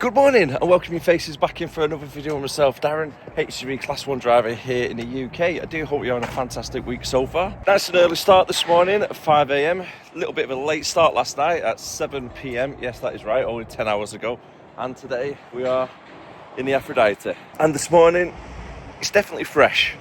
Good morning and welcome your faces back in for another video on myself, Darren, HGV Class 1 driver here in the UK. I do hope you're having a fantastic week so far. Nice and early start this morning at 5 AM. A little bit of a late start last night at 7 PM. Yes, that is right, only 10 hours ago. And today we are in the Aphrodite. And this morning, it's definitely fresh.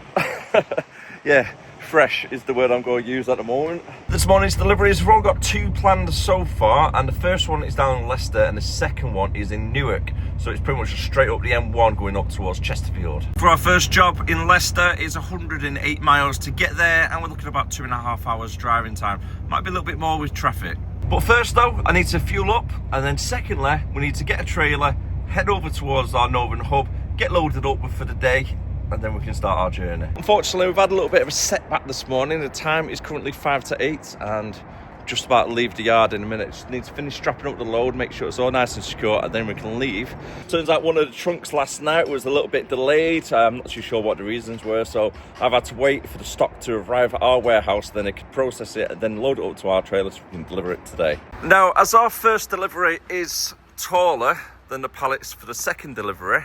Yeah. Fresh is the word I'm going to use at the moment. This morning's deliveries, we've all got two planned so far, and the first one is down in Leicester and the second one is in Newark. So it's pretty much straight up the M1 going up towards Chesterfield. For our first job in Leicester is 108 miles to get there, and we're looking at about 2.5 hours driving time. Might be a little bit more with traffic. But first though, I need to fuel up, and then secondly, we need to get a trailer, head over towards our northern hub, get loaded up for the day, and then we can start our journey. Unfortunately, we've had a little bit of a setback this morning. The time is currently 5 to 8 and just about to leave the yard in a minute. Just need to finish strapping up the load, make sure it's all nice and secure, and then we can leave. Turns out one of the trunks last night was a little bit delayed. I'm not too sure what the reasons were, so I've had to wait for the stock to arrive at our warehouse, then they can process it and then load it up to our trailer so we can deliver it today. Now, as our first delivery is taller than the pallets for the second delivery,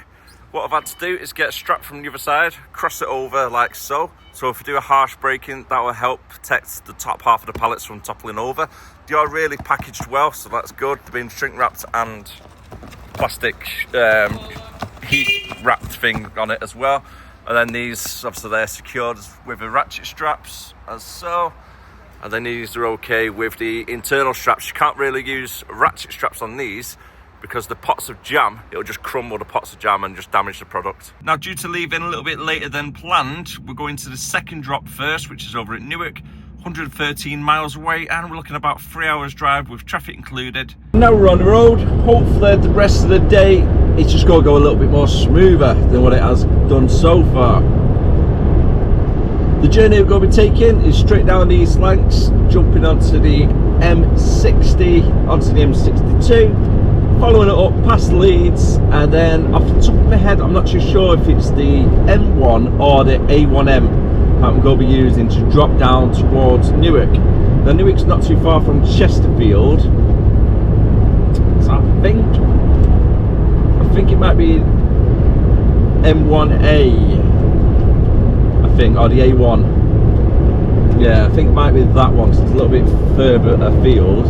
what I've had to do is get a strap from the other side, cross it over like so. So if we do a harsh braking, that will help protect the top half of the pallets from toppling over. They are really packaged well, so that's good. They've been shrink wrapped and plastic heat wrapped thing on it as well. And then these, obviously they're secured with the ratchet straps as so. And then these are okay with the internal straps. You can't really use ratchet straps on these, because the pots of jam, it'll just crumble the pots of jam and just damage the product. Now, due to leaving a little bit later than planned, we're going to the second drop first, which is over at Newark, 113 miles away, and we're looking at about 3 hours drive with traffic included. Now we're on the road. Hopefully the rest of the day, it's just gonna go a little bit more smoother than what it has done so far. The journey we're gonna be taking is straight down these flanks, jumping onto the M60, onto the M62, following it up past Leeds, and then off the top of my head, I'm not too sure if it's the M1 or the A1M that I'm going to be using to drop down towards Newark. Now, Newark's not too far from Chesterfield, so I think it might be M1A, I think, or the A1. Yeah, I think it might be that one, because it's a little bit further afield.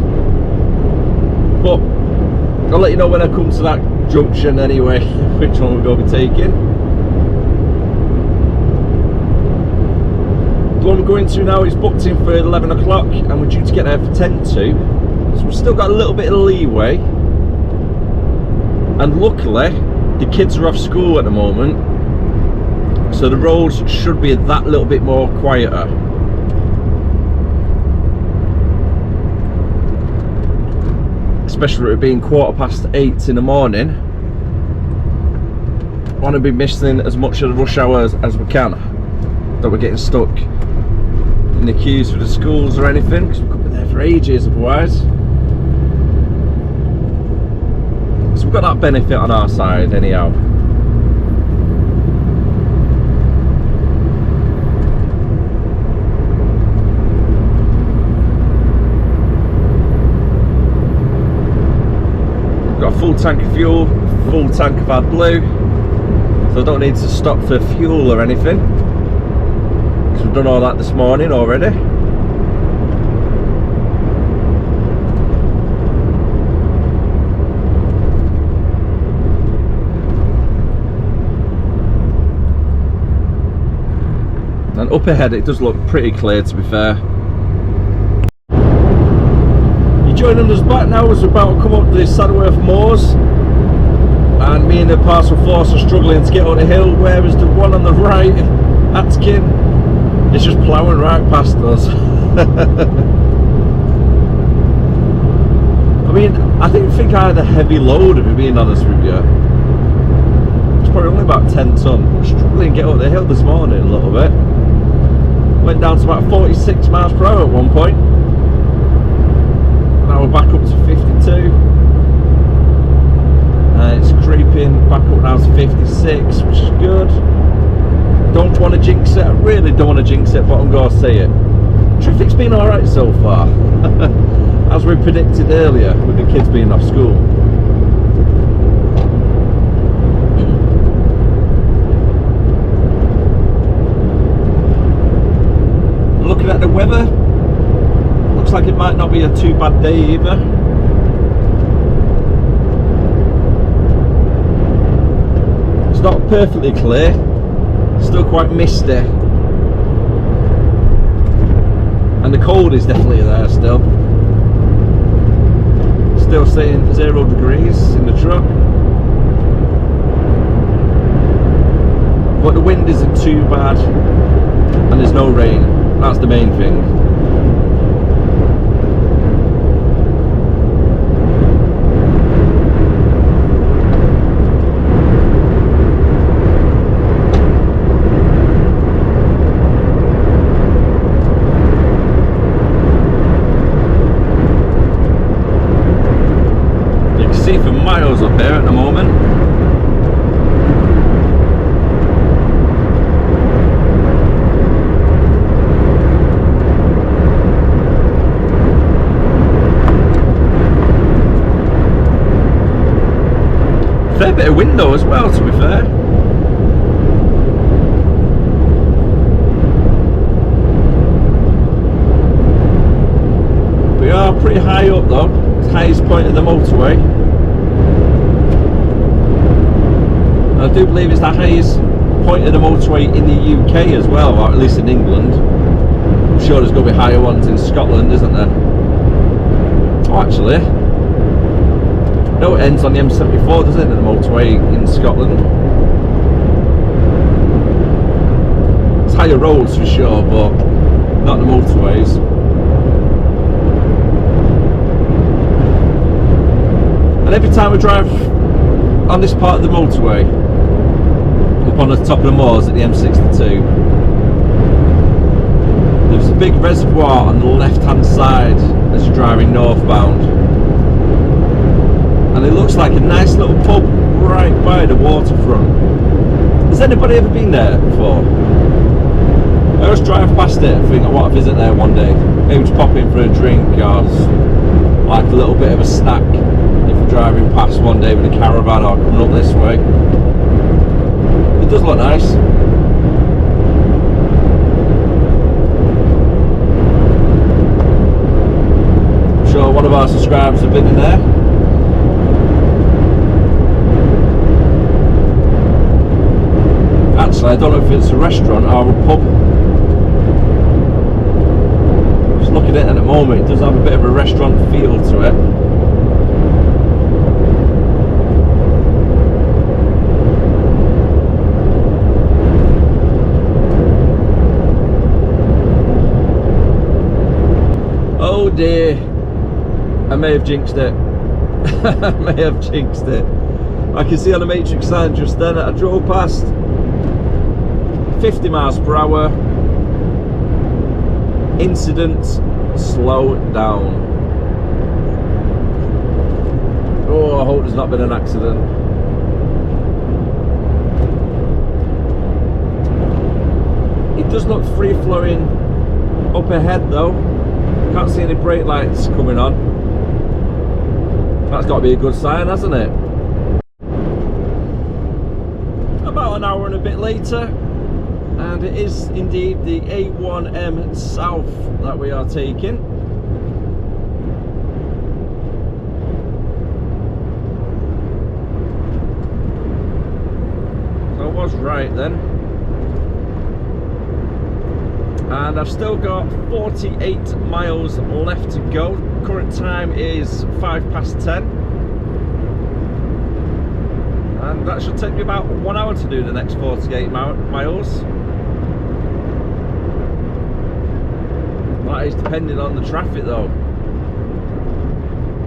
But I'll let you know when I come to that junction anyway, which one we're going to be taking. The one we're going to now is booked in for 11 o'clock and we're due to get there for 10 to. So we've still got a little bit of leeway. And luckily, the kids are off school at the moment, so the roads should be that little bit more quieter. Especially with it being 8:15 in the morning. Want to be missing as much of the rush hours as we can, that we're getting stuck in the queues for the schools or anything, because we could be there for ages otherwise. So we've got that benefit on our side anyhow. Got a full tank of fuel, full tank of AdBlue, so I don't need to stop for fuel or anything, because we've done all that this morning already. And up ahead it does look pretty clear, to be fair. Joining us back now as we're about to come up the Saddleworth Moors, and me and the parcel force are struggling to get on the hill, whereas the one on the right, Atkin, is just ploughing right past us. I mean, I didn't think I had a heavy load, if I'm being honest with you. It's probably only about 10 tonne. We're struggling to get up the hill this morning a little bit. Went down to about 46 miles per hour at one point. Now we're back up to 52. It's creeping back up now to 56, which is good. Don't want to jinx it. I really don't want to jinx it, but I'm going to say it. Traffic's been alright so far. as we predicted earlier with the kids being off school. bad day either. It's not perfectly clear, still quite misty, and the cold is definitely there still. Still saying 0 degrees in the truck, but the wind isn't too bad and there's no rain. That's the main thing. See for miles up here at the moment. Fair bit of window as well, to be fair. We are pretty high up though, highest point of the motorway. I do believe it's the highest point of the motorway in the UK as well, or at least in England. I'm sure there's going to be higher ones in Scotland, isn't there? Oh, actually, no, it ends on the M74, doesn't it, the motorway in Scotland? It's higher roads for sure, but not the motorways. And every time I drive on this part of the motorway, up on the top of the moors at the M62, there's a big reservoir on the left hand side as you're driving northbound, and it looks like a nice little pub right by the waterfront. Has anybody ever been there before? I always drive past it and think I want to visit there one day, maybe just pop in for a drink or like a little bit of a snack if you're driving past one day with a caravan or coming up this way. It does look nice. I'm sure one of our subscribers have been in there. Actually, I don't know if it's a restaurant or a pub. Just looking at it at the moment, it does have a bit of a restaurant feel to it. Oh dear, I may have jinxed it. I may have jinxed it. I can see on the matrix sign just then that I drove past 50 miles per hour. Incident, slow down. Oh, I hope there's not been an accident. It does look free flowing up ahead though. Can't see any brake lights coming on. That's got to be a good sign, hasn't it? About an hour and a bit later, and it is indeed the A1M South that we are taking. So I was right then. And I've still got 48 miles left to go. Current time is 10:05. And that should take me about 1 hour to do the next 48 miles. That is depending on the traffic though.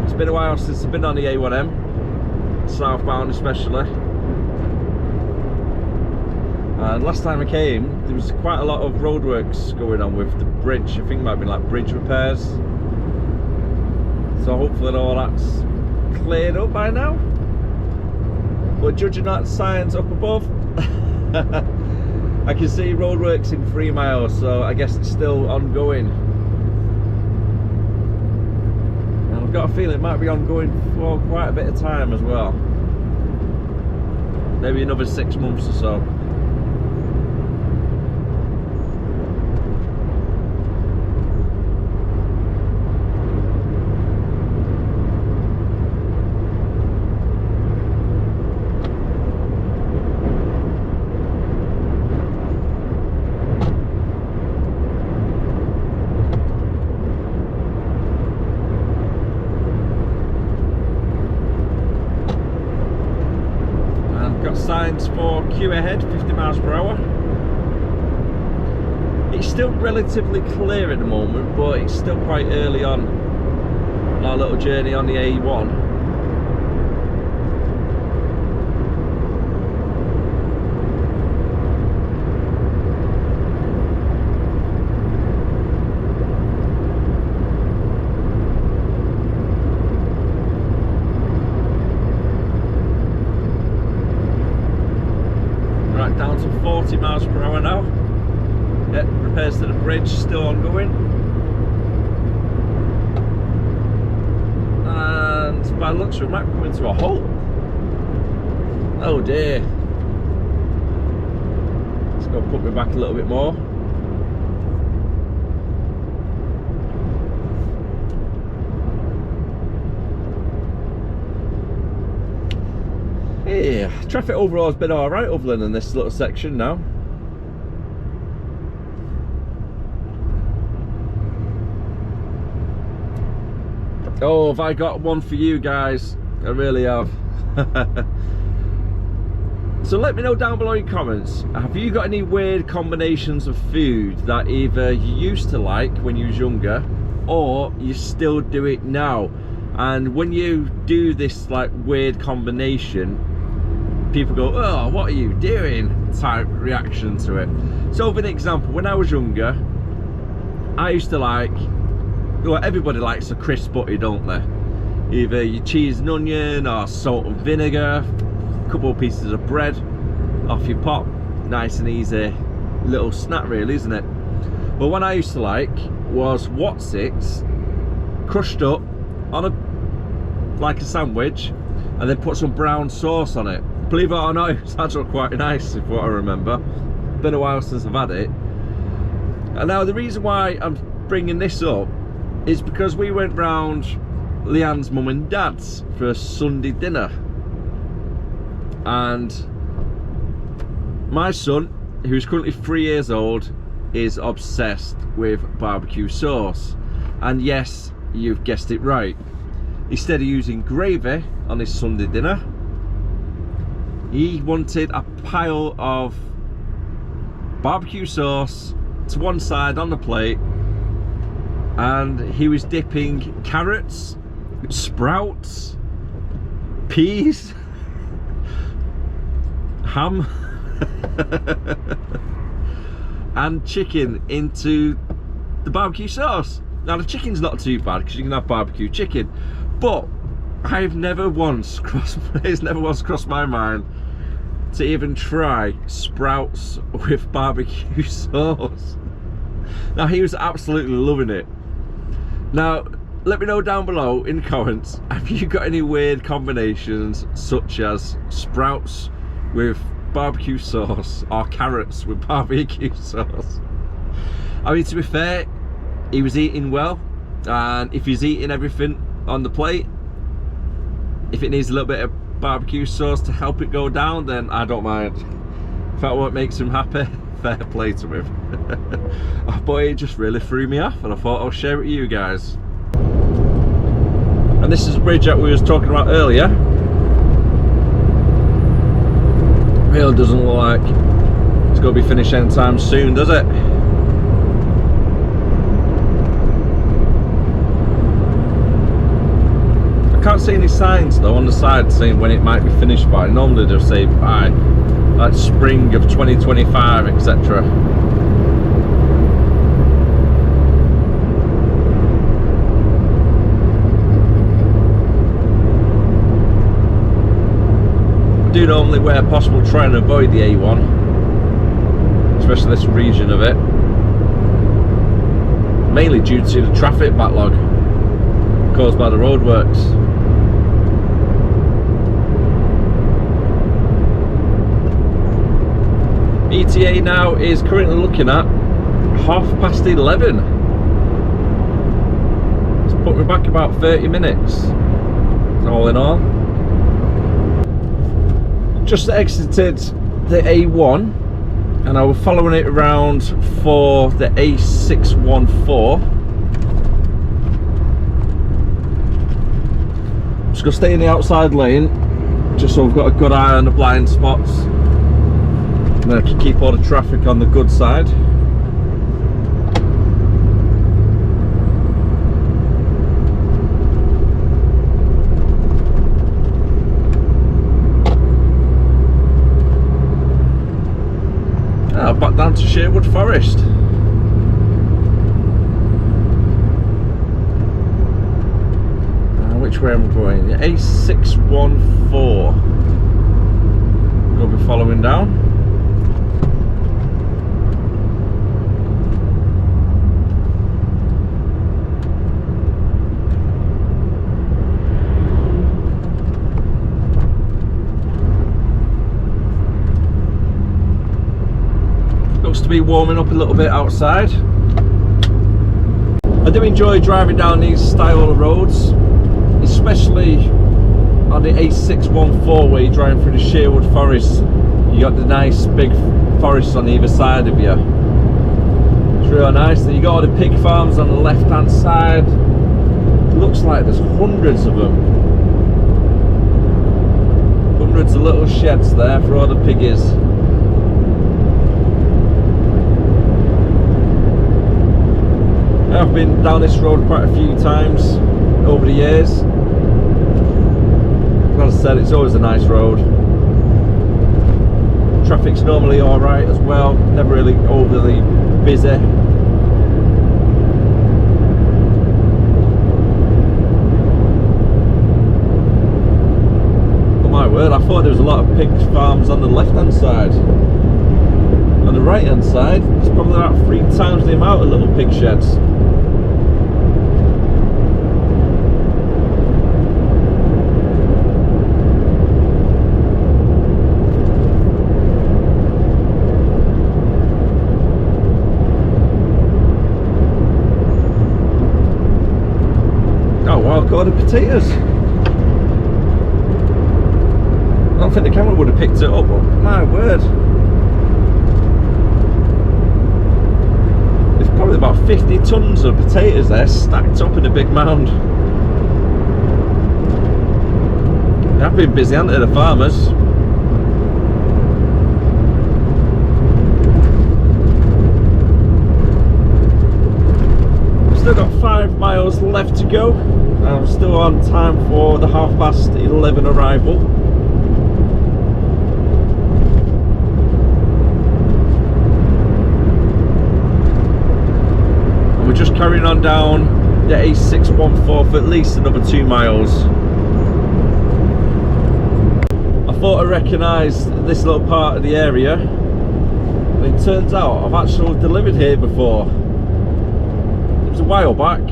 It's been a while since I've been on the A1M, southbound especially. And last time I came, there was quite a lot of roadworks going on with the bridge. I think it might have been like bridge repairs. So hopefully all that's cleared up by now. But judging that signs up above, I can see roadworks in 3 miles, so I guess it's still ongoing. And I've got a feeling it might be ongoing for quite a bit of time as well. Maybe another 6 months or so. got signs for queue ahead, 50 miles per hour. It's still relatively clear at the moment, but it's still quite early on our little journey on the A1. Right, down to 40 miles per hour now. Yep, repairs to the bridge still ongoing. And by the looks of it, might come into a halt. Oh dear. Let's go put me back a little bit more. Yeah, traffic overall has been alright other than this little section now. Oh, have I got one for you guys? I really have. So let me know down below in comments, have you got any weird combinations of food that either you used to like when you was younger, or you still do it now? And when you do this like weird combination, people go, oh, what are you doing? Type reaction to it. So for an example, when I was younger, I used to like, well, everybody likes a crisp butty, don't they? Either your cheese and onion or salt and vinegar, a couple of pieces of bread off your pop. Nice and easy little snack really, isn't it? But what I used to like was Whatsits crushed up on like a sandwich, and then put some brown sauce on it. Believe it or not, it's actually quite nice, if what I remember. Been a while since I've had it. And now the reason why I'm bringing this up is because we went round Leanne's mum and dad's for a Sunday dinner, and my son, who's currently 3 years old, is obsessed with barbecue sauce. And yes, you've guessed it right, instead of using gravy on his Sunday dinner, he wanted a pile of barbecue sauce to one side on the plate, and he was dipping carrots, sprouts, peas, ham and chicken into the barbecue sauce. Now the chicken's not too bad because you can have barbecue chicken, but it's never once crossed my mind to even try sprouts with barbecue sauce. Now he was absolutely loving it. Now let me know down below in the comments, have you got any weird combinations such as sprouts with barbecue sauce or carrots with barbecue sauce? I mean, to be fair, he was eating well, and if he's eating everything on the plate, if it needs a little bit of barbecue sauce to help it go down, then I don't mind. If that's what makes him happy, fair play to him. But it just really threw me off, and I thought I'll share it with you guys. And this is a bridge that we was talking about earlier. Really doesn't look like it's going to be finished anytime soon, does it? I can't see any signs though on the side saying when it might be finished by. Normally they'll say by like spring of 2025, etc. I do normally, where possible, try and avoid the A1, especially this region of it, mainly due to the traffic backlog caused by the roadworks. ETA now is currently looking at 11:30. It's put me back about 30 minutes all in all. Just exited the A1 and I was following it around for the A614. Just gonna stay in the outside lane just so we've got a good eye on the blind spots. I'm going to keep all the traffic on the good side. Back down to Sherwood Forest. Which way am I going? A614. We'll be following down. To be warming up a little bit outside. I do enjoy driving down these style of roads, especially on the A614 where you're driving through the Sherwood Forest. You got the nice big forests on either side of you. It's real nice. Then you got all the pig farms on the left hand side. It looks like there's hundreds of them. Hundreds of little sheds there for all the piggies. I've been down this road quite a few times over the years. As I said, it's always a nice road. Traffic's normally alright as well, never really overly busy. Oh my word, I thought there was a lot of pig farms on the left hand side. On the right hand side, it's probably about 3 times the amount of little pig sheds. Got the potatoes. I don't think the camera would have picked it up, but my word. There's probably about 50 tons of potatoes there stacked up in a big mound. They have been busy, haven't they, the farmers? Still got 5 miles left to go. I'm still on time for the 11:30 arrival. And we're just carrying on down the A614 for at least another 2 miles. I thought I recognised this little part of the area, but it turns out I've actually delivered here before. It was a while back.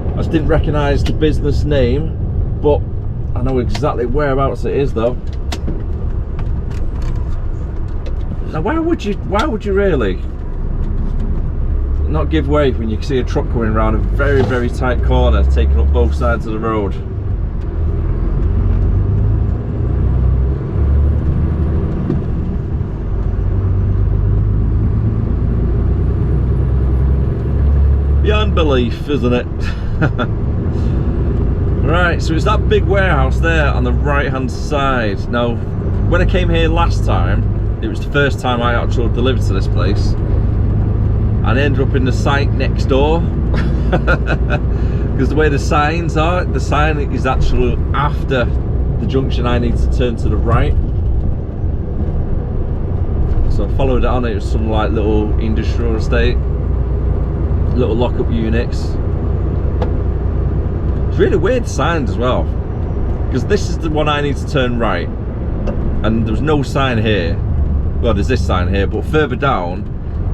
I just didn't recognise the business name, but I know exactly whereabouts it is though. Now why would you really not give way when you see a truck coming around a very, very tight corner taking up both sides of the road? Beyond belief, isn't it? Right, so it's that big warehouse there on the right hand side. Now when I came here last time, it was the first time I actually delivered to this place, and I ended up in the site next door. Because the way the signs are, the sign is actually after the junction. I need to turn to the right, so I followed it on. It was some like little industrial estate, little lock-up units. It's really weird signs as well, because this is the one I need to turn right, and there's no sign here. Well, there's this sign here, but further down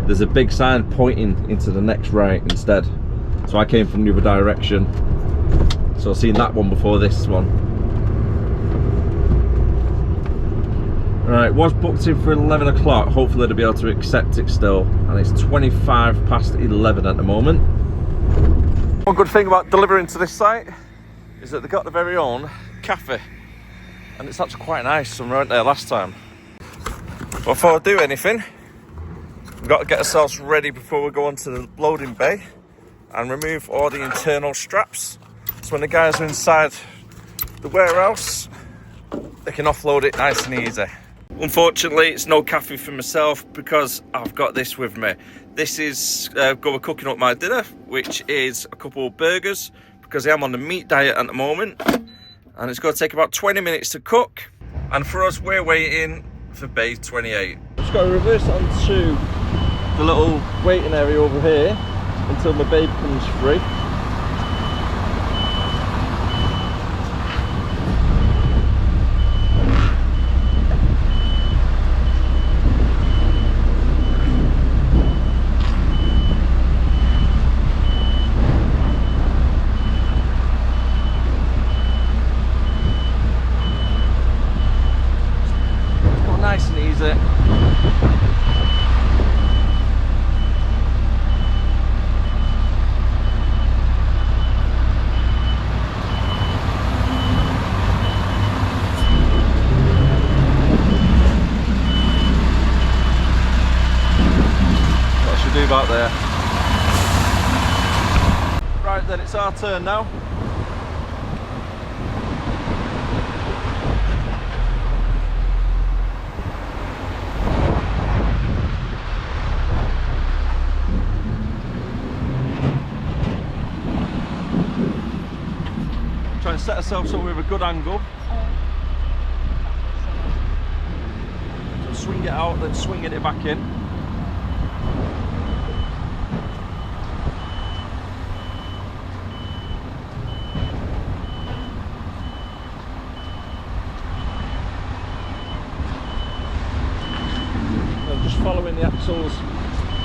there's a big sign pointing into the next right instead. So I came from the other direction, so I've seen that one before this one. Right, was booked in for 11 o'clock. Hopefully they'll be able to accept it still, and it's 25 past 11 at the moment. One good thing about delivering to this site is that they've got their very own cafe, and it's actually quite nice. We weren't there last time. But before I do anything, we've got to get ourselves ready before we go onto the loading bay and remove all the internal straps. So when the guys are inside the warehouse, they can offload it nice and easy. Unfortunately, it's no cafe for myself because I've got this with me. This is going cooking up my dinner, which is a couple of burgers because I am on the meat diet at the moment. And it's going to take about 20 minutes to cook. And for us, we're waiting for bay 28. Just got to reverse onto the little waiting area over here until my babe comes free. Nice and easy. What should we do about there? Right then, it's our turn now. Try and set ourselves up with a good angle. So swing it out, then swinging it back in. And just following the axles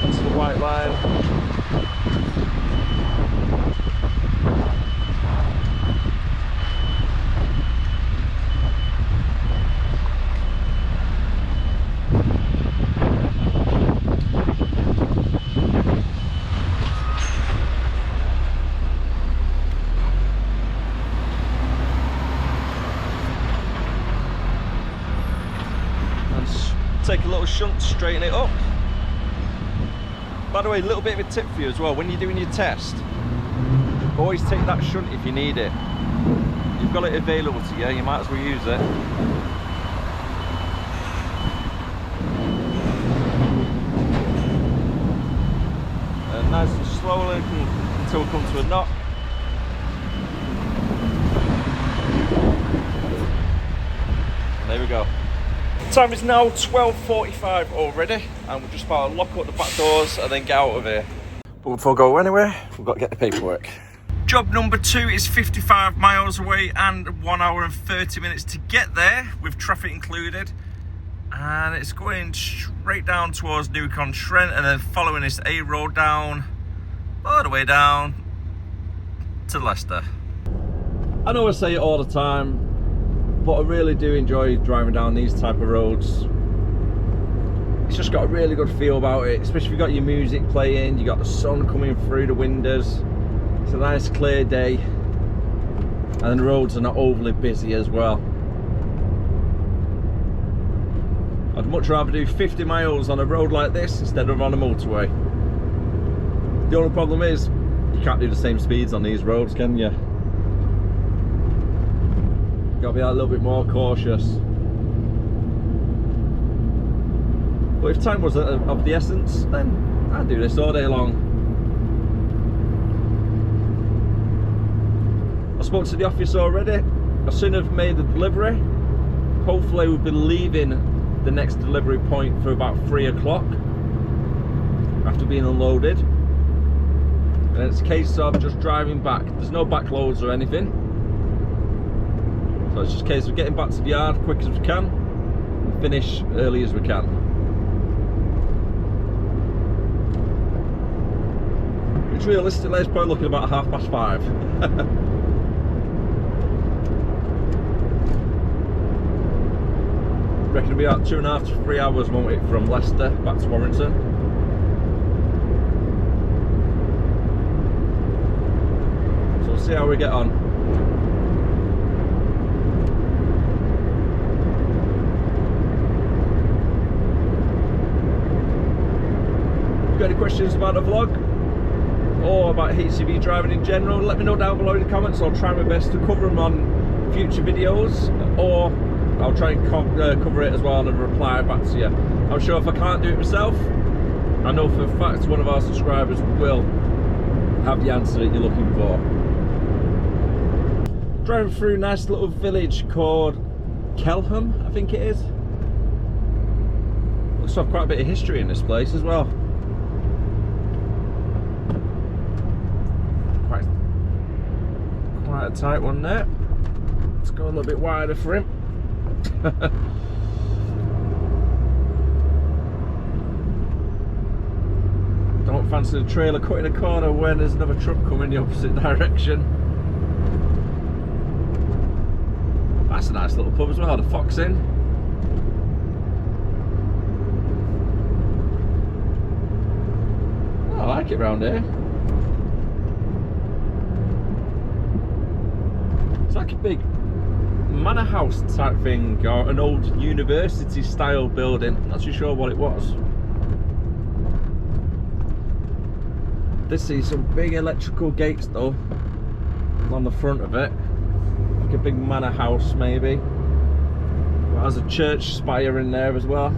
onto the white line. Take a little shunt to straighten it up. By the way, a little bit of a tip for you as well, when you're doing your test, always take that shunt if you need it. You've got it available to you, you might as well use it. And nice and slowly until we come to a knock. And there we go. Time is now 12:45 already, and we're just about to lock up the back doors and then get out of here. But before we go anywhere, we've got to get the paperwork. Job number 2 is 55 miles away and 1 hour and 30 minutes to get there, with traffic included. And it's going straight down towards Newark on Trent, and then following this A road down, all the way down to Leicester. I know I say it all the time, but I really do enjoy driving down these type of roads. It's just got a really good feel about it, especially if you've got your music playing, you got the sun coming through the windows. It's a nice clear day, and the roads are not overly busy as well. I'd much rather do 50 miles on a road like this instead of on a motorway. The only problem is, you can't do the same speeds on these roads, can you? Got to be a little bit more cautious. But if time was of the essence, then I'd do this all day long. I spoke to the office already. As soon as I've made the delivery, hopefully we'll be leaving the next delivery point for about 3 o'clock after being unloaded. And it's a case of just driving back. There's no back loads or anything. So it's just a case of getting back to the yard quick as we can and finish early as we can. Which realistically is probably looking about 5:30. Reckon it'll be about 2.5 to 3 hours, won't it, from Leicester back to Warrington. So we'll see how we get on. Got any questions about the vlog or about HCV driving in general, let me know down below in the comments. I'll try my best to cover them on future videos, or I'll try and cover it as well and reply back to you. I'm sure if I can't do it myself, I know for a fact one of our subscribers will have the answer that you're looking for. Driving through a nice little village called Kelham, I think it is. Looks to have quite a bit of history in this place as well. Quite a tight one there. Let's go a little bit wider for him. Don't fancy the trailer cutting a corner when there's another truck coming the opposite direction. That's a nice little pub as well, the Fox Inn. Oh, I like it round here. It's like a big manor house type thing, or an old university style building. Not too sure what it was. Did see some big electrical gates though on the front of it, like a big manor house maybe. It has a church spire in there as well,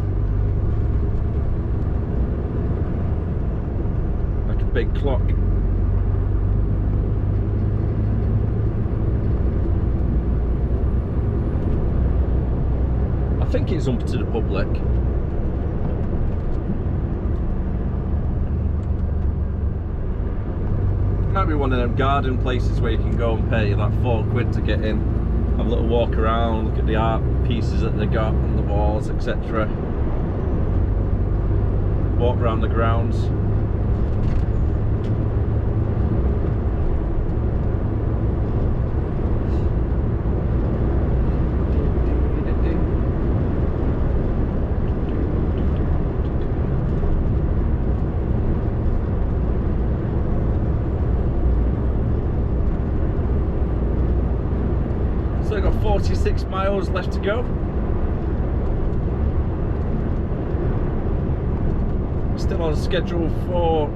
like a big clock. I think it's open to the public. Might be one of them garden places where you can go and pay like £4 to get in, have a little walk around, look at the art pieces that they got on the walls, etc. Walk around the grounds. So I've got 46 miles left to go. Still on schedule for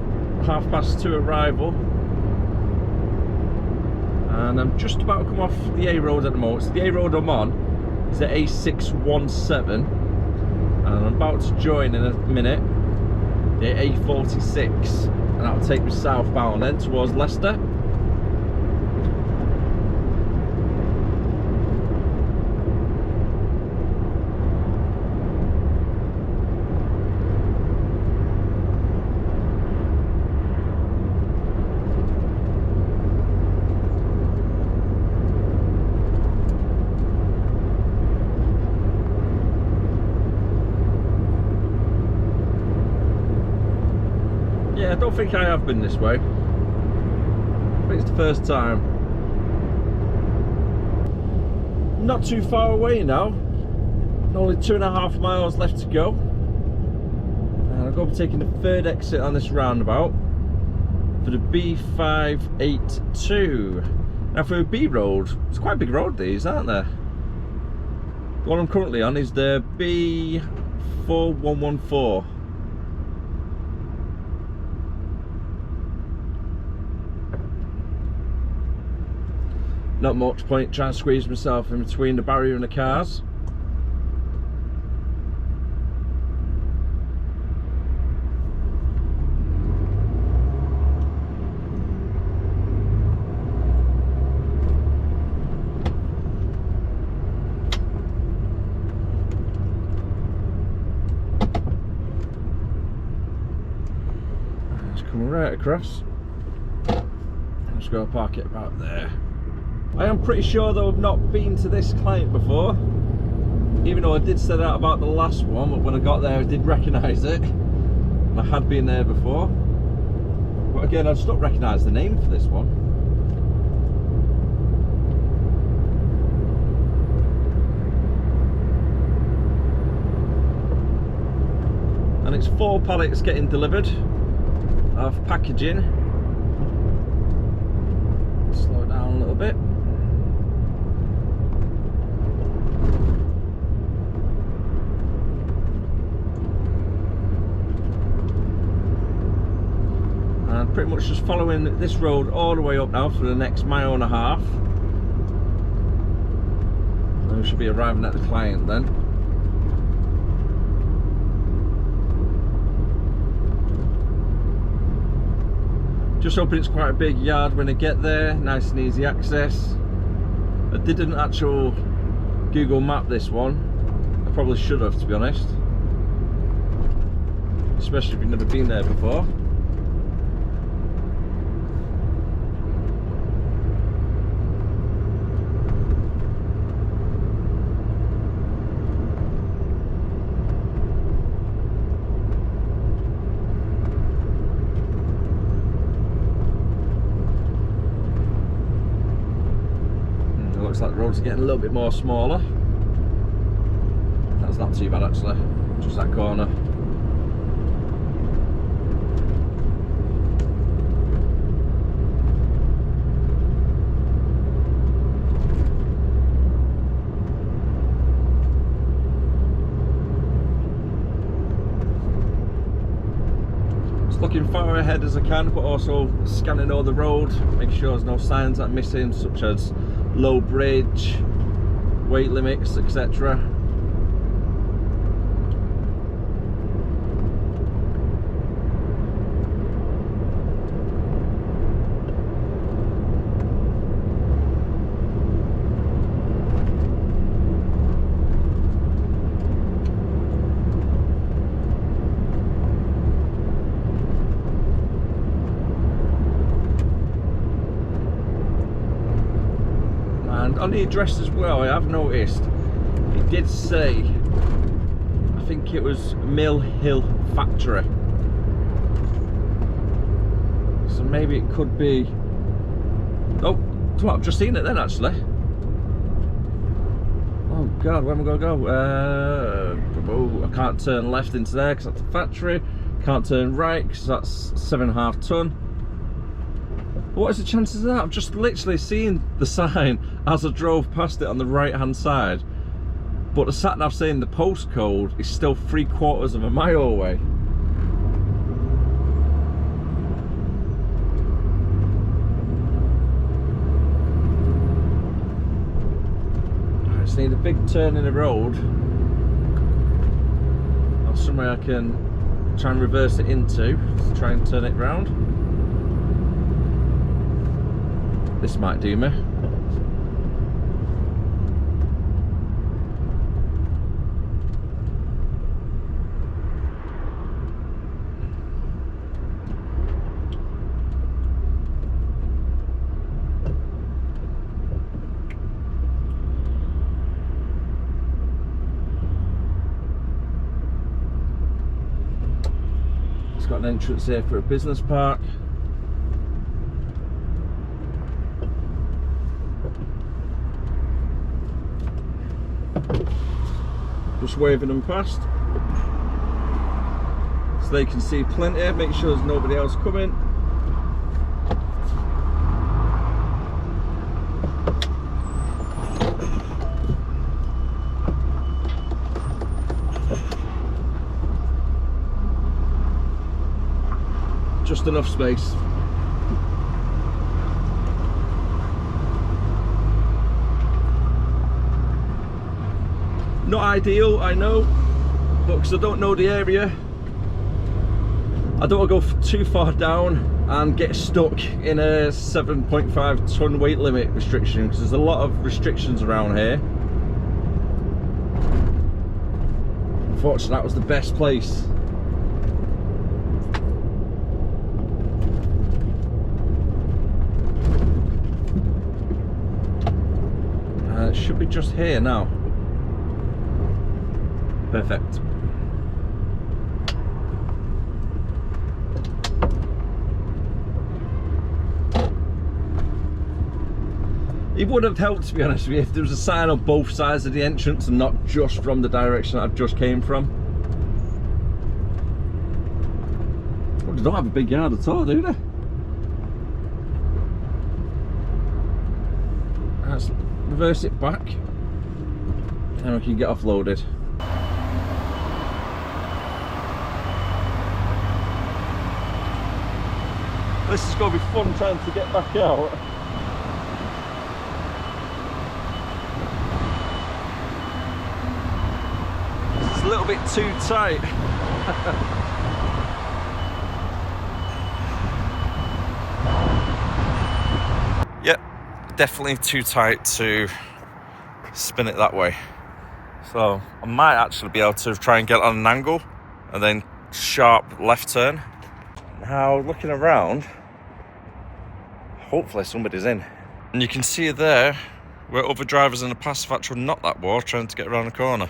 2:30 arrival. And I'm just about to come off the A road at the moment. So the A road I'm on is the A617. And I'm about to join in a minute the A46. And that'll take me southbound then towards Leicester. I don't think I have been this way. I think it's the first time. Not too far away now. Only 2.5 miles left to go. And I'm going to be taking the third exit on this roundabout for the B582. Now for a B road, it's quite a big road these, aren't they? The one I'm currently on is the B4114. Not much point trying to squeeze myself in between the barrier and the cars. Just coming right across. I'm just going to park it about there. I am pretty sure though I've not been to this client before, even though I did say that about the last one, but when I got there I did recognise it. I had been there before, but again I just don't recognise the name for this one. And it's 4 pallets getting delivered of packaging. Slow down a little bit. And pretty much just following this road all the way up now for the next 1.5 miles. we should be arriving at the client then. Just hoping it's quite a big yard when I get there, nice and easy access. I didn't actual Google map this one. I probably should have, to be honest. Especially if you've never been there before. Looks like the roads are getting a little bit more smaller. That's not too bad actually, just that corner. Just looking far ahead as I can, but also scanning all the road, making sure there's no signs that I'm missing, such as low bridge, weight limits, etc. And on the address as well, I have noticed it did say, I think it was Mill Hill Factory, so maybe it could be, oh, I've just seen it then actually. Oh god, where am I going to go? I can't turn left into there because that's the factory, can't turn right because that's 7.5 ton. What is the chances of that? I've just literally seen the sign as I drove past it on the right hand side, but the sat nav saying the postcode is still 3/4 of a mile away. I just need a big turn in the road or somewhere I can try and reverse it into to try and turn it round. This might do me. It's got an entrance here for a business park. Just waving them past so they can see plenty, make sure there's nobody else coming. Just enough space. Not ideal, I know, but because I don't know the area, I don't want to go too far down and get stuck in a 7.5 ton weight limit restriction, because there's a lot of restrictions around here. Unfortunately, that was the best place. It should be just here now. Perfect. It would have helped, to be honest with you, if there was a sign on both sides of the entrance and not just from the direction that I've just came from. Oh, they don't have a big yard at all, do they? Let's reverse it back and we can get offloaded. This is going to be fun trying to get back out. little bit too tight. Yep, definitely too tight to spin it that way. So I might actually be able to try and get on an angle and then sharp left turn. Now looking around, hopefully somebody's in. And you can see there where other drivers in the past have actually knocked that wall trying to get around the corner.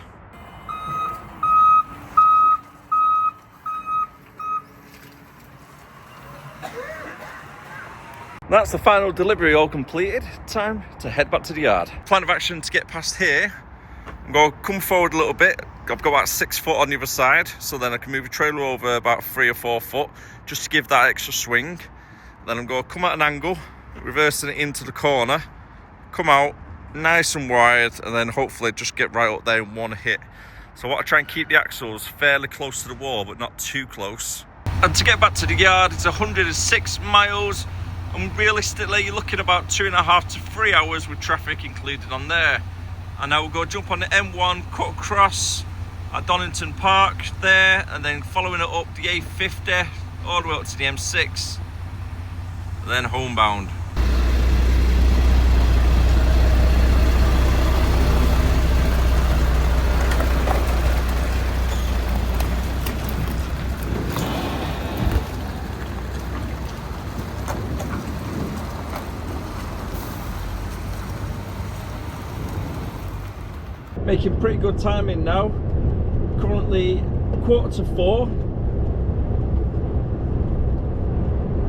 That's the final delivery all completed. Time to head back to the yard. Plan of action to get past here. I'm going to come forward a little bit. I've got about 6 foot on the other side, so then I can move the trailer over about 3 or 4 foot just to give that extra swing. Then I'm going to come at an angle, reversing it into the corner, come out nice and wide, and then hopefully just get right up there in one hit. So I want to try and keep the axles fairly close to the wall, but not too close. And to get back to the yard, it's 106 miles. And realistically, you're looking about 2.5 to 3 hours with traffic included on there. And now we'll go jump on the M1, cut across at Donington Park there, and then following it up the A50 all the way up to the M6, and then homebound. Making pretty good timing now. Currently 3:45,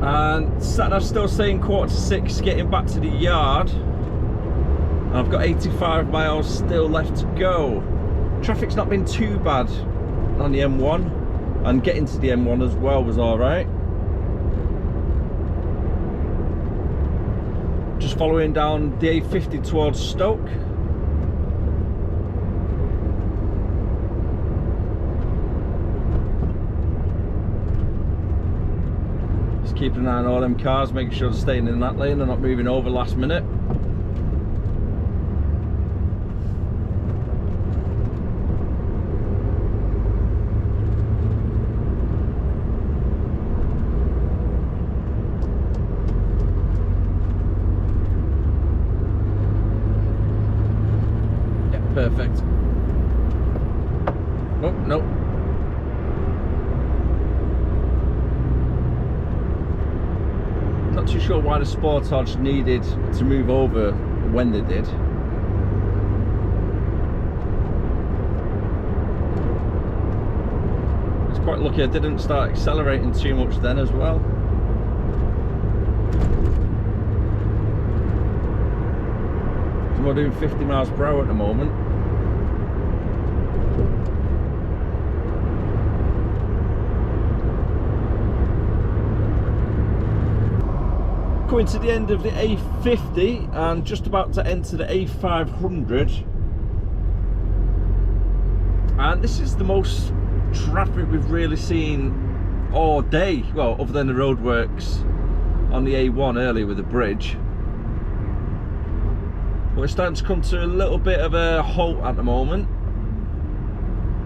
and Satnav's still saying 5:45 getting back to the yard. And I've got 85 miles still left to go. Traffic's not been too bad on the M1, and getting to the M1 as well was alright. Just following down the A50 towards Stoke. Keeping an eye on all them cars, making sure they're staying in that lane and not moving over last minute. Yeah, perfect. Oh, no. Not too sure why the Sportage needed to move over when they did. It's quite lucky I didn't start accelerating too much then as well. We're doing 50 miles per hour at the moment. Coming to the end of the A50 and just about to enter the A500, and this is the most traffic we've really seen all day, well, other than the roadworks on the A1 earlier with the bridge. But we're starting to come to a little bit of a halt at the moment.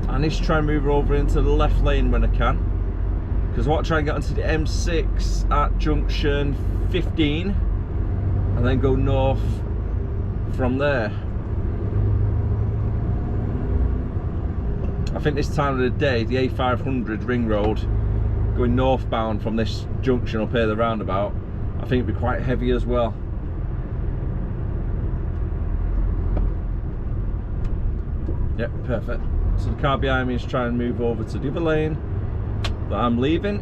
I need to try and move over into the left lane when I can, because I want to try and get onto the M6 at junction 15 and then go north from there. I think this time of the day, the A500 ring road going northbound from this junction up here, the roundabout, I think it'd be quite heavy as well. Yep, perfect. So the car behind me is trying to move over to the other lane that I'm leaving.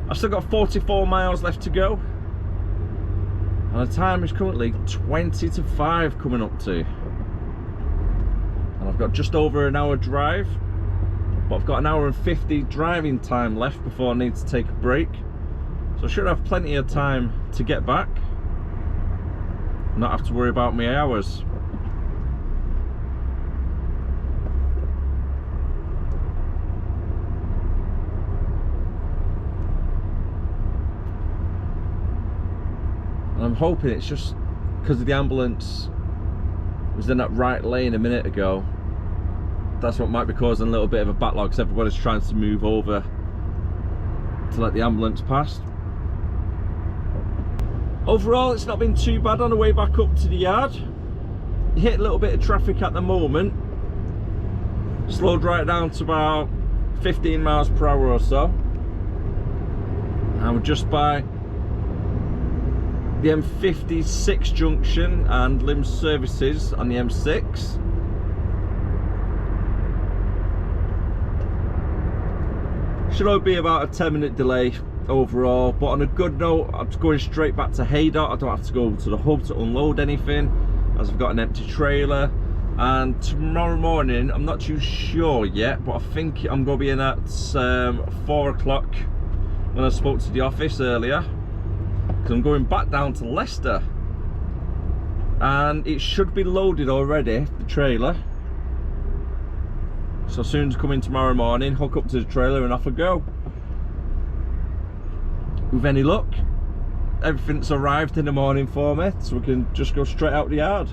I've still got 44 miles left to go, and the time is currently 20 to 5 coming up to, and I've got just over an hour drive, but I've got an hour and 50 driving time left before I need to take a break, so I should have plenty of time to get back and not have to worry about my hours. And I'm hoping it's just because of the ambulance was in that right lane a minute ago. That's what might be causing a little bit of a backlog, because everybody's trying to move over to let the ambulance pass. Overall, it's not been too bad on the way back up to the yard. You hit a little bit of traffic at the moment. Slowed right down to about 15 miles per hour or so. And we're just by the M56 junction and Lim services on the M6. Should only be about a 10-minute delay overall, but on a good note, I'm going straight back to Haydock. I don't have to go to the hub to unload anything, as I've got an empty trailer. And tomorrow morning, I'm not too sure yet, but I think I'm going to be in at 4 o'clock when I spoke to the office earlier, because I'm going back down to Leicester, and it should be loaded already, the trailer. So as soon as I come in tomorrow morning, hook up to the trailer and off I go. With any luck, everything's arrived in the morning for me, so we can just go straight out the yard.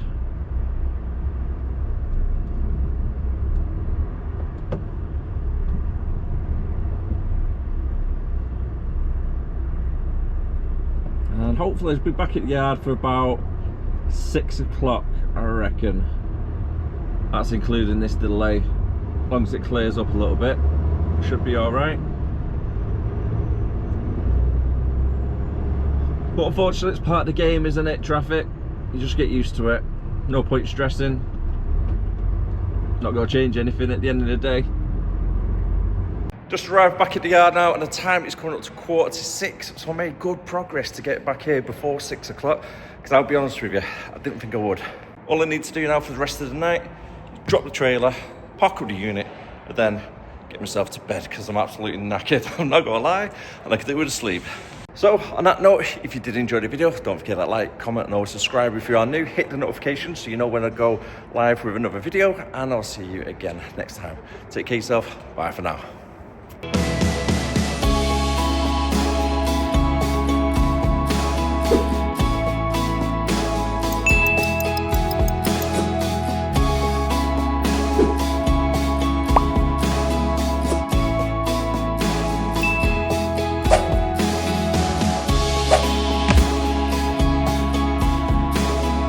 And hopefully I'll be back at the yard for about 6 o'clock, I reckon. That's including this delay. As long as it clears up a little bit, should be alright. But unfortunately, it's part of the game, isn't it? Traffic. You just get used to it. No point stressing. Not going to change anything at the end of the day. Just arrived back at the yard now, and the time is coming up to 5:45, so I made good progress to get back here before 6 o'clock, because I'll be honest with you, I didn't think I would. All I need to do now for the rest of the night, drop the trailer, park up the unit, and then get myself to bed, because I'm absolutely knackered. I'm not going to lie, and I could do with a sleep. So on that note, if you did enjoy the video, don't forget that like, comment and always subscribe if you are new. Hit the notification so you know when I go live with another video, and I'll see you again next time. Take care of yourself. Bye for now.